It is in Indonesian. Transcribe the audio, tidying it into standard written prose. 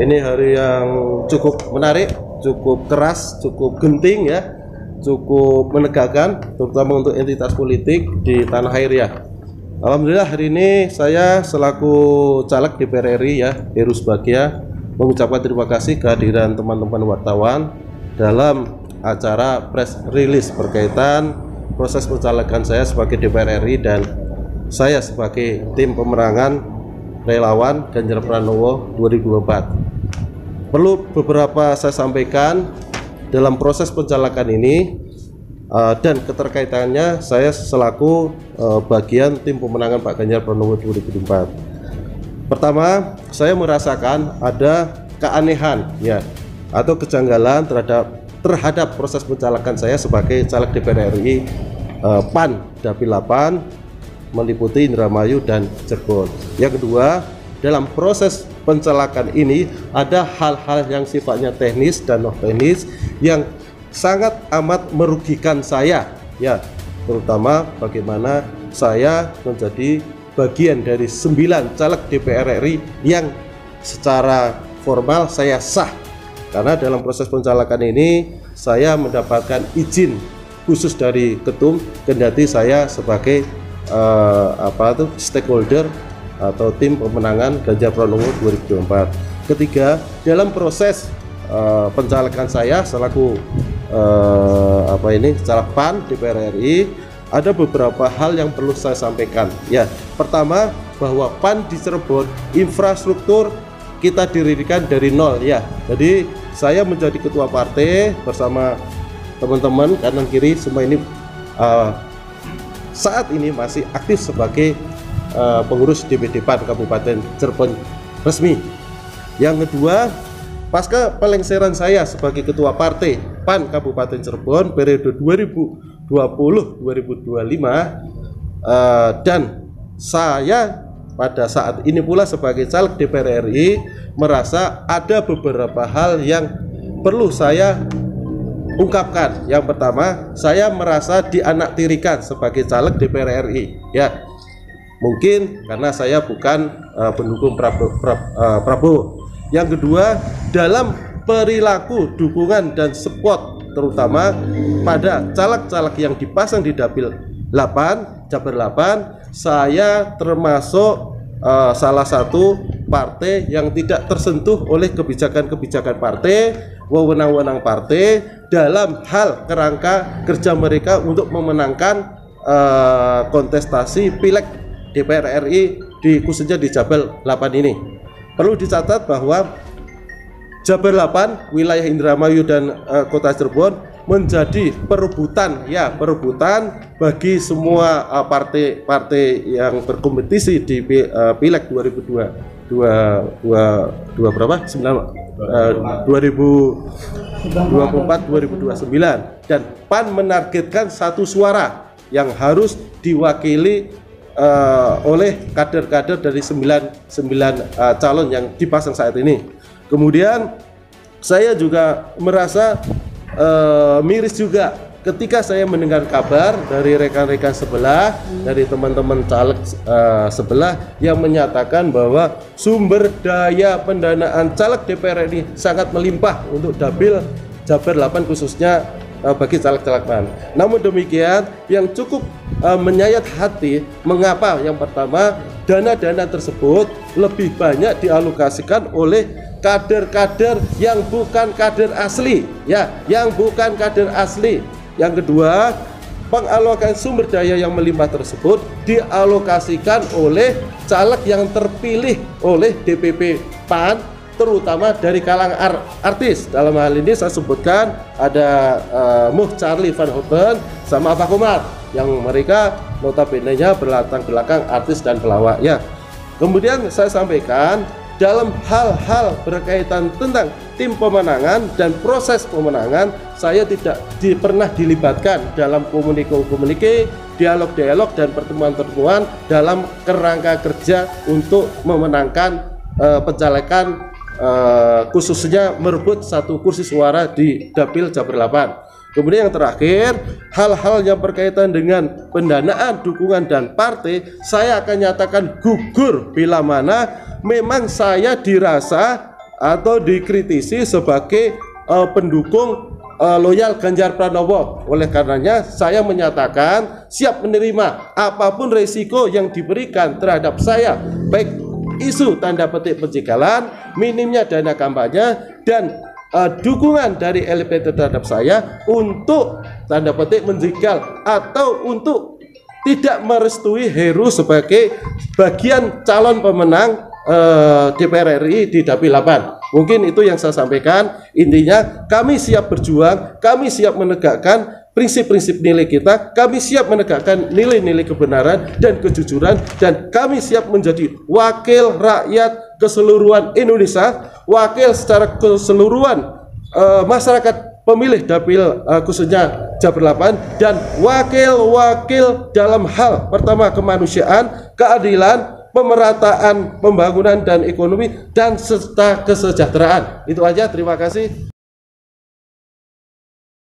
Ini hari yang cukup menarik, cukup keras, cukup genting ya, cukup menegakkan, terutama untuk entitas politik di tanah air ya. Alhamdulillah hari ini saya selaku caleg DPR RI ya, Heru Subagya, mengucapkan terima kasih kehadiran teman-teman wartawan dalam acara press release berkaitan proses pencalekan saya sebagai DPR RI dan saya sebagai tim pemenangan relawan Ganjar Pranowo 2024. Perlu beberapa saya sampaikan dalam proses pencalekan ini dan keterkaitannya saya selaku bagian tim pemenangan Pak Ganjar Pranowo 2024. Pertama, saya merasakan ada keanehan ya atau kejanggalan terhadap proses pencalekan saya sebagai caleg DPR RI PAN Dapil 8 meliputi Indramayu dan Cirebon. Yang kedua, dalam proses pencalekan ini ada hal-hal yang sifatnya teknis dan non teknis yang sangat amat merugikan saya ya, terutama bagaimana saya menjadi bagian dari 9 caleg DPR RI yang secara formal saya sah, karena dalam proses pencalekan ini saya mendapatkan izin khusus dari ketum, kendati saya sebagai stakeholder atau tim pemenangan Ganjar Pranowo 2024. Ketiga, dalam proses pencalekan saya selaku caleg PAN DPR RI, ada beberapa hal yang perlu saya sampaikan ya. Pertama, bahwa PAN di Cirebon infrastruktur kita dirikan dari nol ya. Jadi saya menjadi ketua partai bersama teman-teman kanan kiri semua ini saat ini masih aktif sebagai pengurus DPD PAN Kabupaten Cirebon resmi. Yang kedua, pasca pelengseran saya sebagai ketua partai PAN Kabupaten Cirebon periode 2020-2025 dan saya pada saat ini pula sebagai caleg DPR RI merasa ada beberapa hal yang perlu saya ungkapkan. Yang pertama, saya merasa dianaktirikan sebagai caleg DPR RI ya, mungkin karena saya bukan pendukung Prabowo. Yang kedua, dalam perilaku dukungan dan support terutama pada caleg-caleg yang dipasang di Dapil 8 Jabar 8, saya termasuk salah satu partai yang tidak tersentuh oleh kebijakan-kebijakan partai, wewenang-wewenang partai dalam hal kerangka kerja mereka untuk memenangkan kontestasi pileg DPR RI khususnya di Jabar 8 ini. Perlu dicatat bahwa Jabar 8, wilayah Indramayu dan kota Cirebon menjadi perebutan bagi semua partai-partai yang berkompetisi di pileg 2024-2029 dan PAN menargetkan 1 suara yang harus diwakili oleh kader-kader dari 9 calon yang dipasang saat ini. Kemudian saya juga merasa miris juga ketika saya mendengar kabar dari rekan-rekan sebelah, dari teman-teman caleg sebelah yang menyatakan bahwa sumber daya pendanaan caleg DPR ini sangat melimpah untuk Dapil Jabar 8 khususnya bagi caleg-caleg PAN. Namun demikian, yang cukup menyayat hati, mengapa? Yang pertama, dana-dana tersebut lebih banyak dialokasikan oleh kader-kader yang bukan kader asli ya, yang bukan kader asli. Yang kedua, pengalokasian sumber daya yang melimpah tersebut dialokasikan oleh caleg yang terpilih oleh DPP PAN, terutama dari kalangan artis. Dalam hal ini saya sebutkan ada Charlie Van Houten sama Pak Komar, yang mereka notabene-nya berlatar belakang artis dan pelawak ya. Kemudian saya sampaikan dalam hal-hal berkaitan tentang tim pemenangan dan proses pemenangan, saya tidak pernah dilibatkan dalam komunikasi, dialog-dialog dan pertemuan-pertemuan dalam kerangka kerja untuk memenangkan pencalekan khususnya merebut 1 kursi suara di Dapil Jabar 8. Kemudian yang terakhir, hal-hal yang berkaitan dengan pendanaan, dukungan dan partai, saya akan nyatakan gugur bila mana memang saya dirasa atau dikritisi sebagai pendukung loyal Ganjar Pranowo. Oleh karenanya saya menyatakan siap menerima apapun resiko yang diberikan terhadap saya, baik isu tanda petik pencegahan, minimnya dana kampanye, dan dukungan dari LPT terhadap saya untuk tanda petik menjegal atau untuk tidak merestui Heru sebagai bagian calon pemenang DPR RI di Dapil 8. Mungkin itu yang saya sampaikan. Intinya kami siap berjuang, kami siap menegakkan prinsip-prinsip nilai kita, kami siap menegakkan nilai-nilai kebenaran dan kejujuran, dan kami siap menjadi wakil rakyat keseluruhan Indonesia, wakil secara keseluruhan masyarakat pemilih Dapil khususnya Jabar 8, dan wakil-wakil dalam hal pertama kemanusiaan, keadilan, pemerataan pembangunan dan ekonomi, dan serta kesejahteraan. Itu aja, terima kasih.